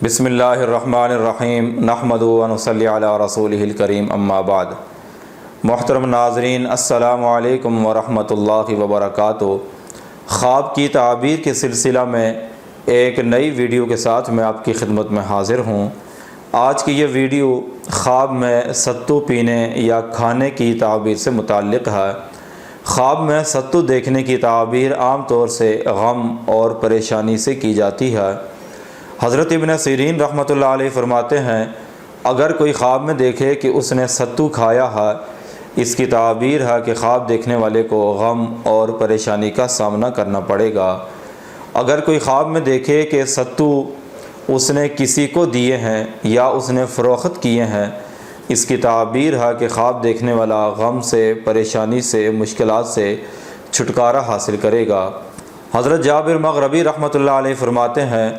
بسم اللہ الرحمن الرحیم نحمدہ و نصلی علی رسولہ الکریم اما بعد۔ محترم ناظرین، السلام علیکم ورحمۃ اللہ وبرکاتہ۔ خواب کی تعبیر کے سلسلہ میں ایک نئی ویڈیو کے ساتھ میں آپ کی خدمت میں حاضر ہوں۔ آج کی یہ ویڈیو خواب میں ستو پینے یا کھانے کی تعبیر سے متعلق ہے۔ خواب میں ستو دیکھنے کی تعبیر عام طور سے غم اور پریشانی سے کی جاتی ہے۔ حضرت ابن سیرین رحمۃ اللہ علیہ فرماتے ہیں، اگر کوئی خواب میں دیکھے کہ اس نے ستو کھایا ہے، اس کی تعبیر ہے کہ خواب دیکھنے والے کو غم اور پریشانی کا سامنا کرنا پڑے گا۔ اگر کوئی خواب میں دیکھے کہ ستو اس نے کسی کو دیے ہیں یا اس نے فروخت کیے ہیں، اس کی تعبیر ہے کہ خواب دیکھنے والا غم سے، پریشانی سے، مشکلات سے چھٹکارا حاصل کرے گا۔ حضرت جابر مغربی رحمۃ اللہ علیہ فرماتے ہیں،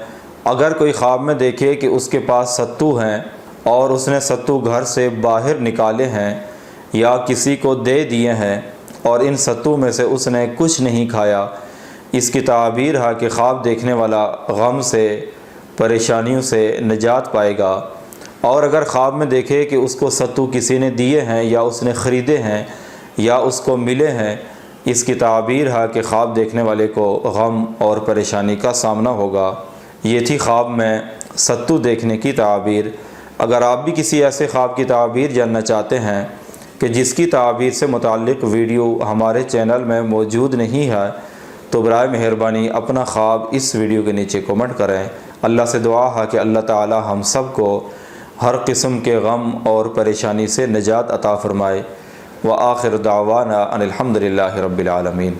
اگر کوئی خواب میں دیکھے کہ اس کے پاس ستو ہیں اور اس نے ستو گھر سے باہر نکالے ہیں یا کسی کو دے دیے ہیں اور ان ستو میں سے اس نے کچھ نہیں کھایا، اس کی تعبیر ہے کہ خواب دیکھنے والا غم سے، پریشانیوں سے نجات پائے گا۔ اور اگر خواب میں دیکھے کہ اس کو ستو کسی نے دیے ہیں یا اس نے خریدے ہیں یا اس کو ملے ہیں، اس کی تعبیر ہے کہ خواب دیکھنے والے کو غم اور پریشانی کا سامنا ہوگا۔ یہ تھی خواب میں ستو دیکھنے کی تعبیر۔ اگر آپ بھی کسی ایسے خواب کی تعبیر جاننا چاہتے ہیں کہ جس کی تعبیر سے متعلق ویڈیو ہمارے چینل میں موجود نہیں ہے، تو برائے مہربانی اپنا خواب اس ویڈیو کے نیچے کمنٹ کریں۔ اللہ سے دعا ہے کہ اللہ تعالی ہم سب کو ہر قسم کے غم اور پریشانی سے نجات عطا فرمائے۔ وآخر دعوانا ان الحمد للہ رب العالمین۔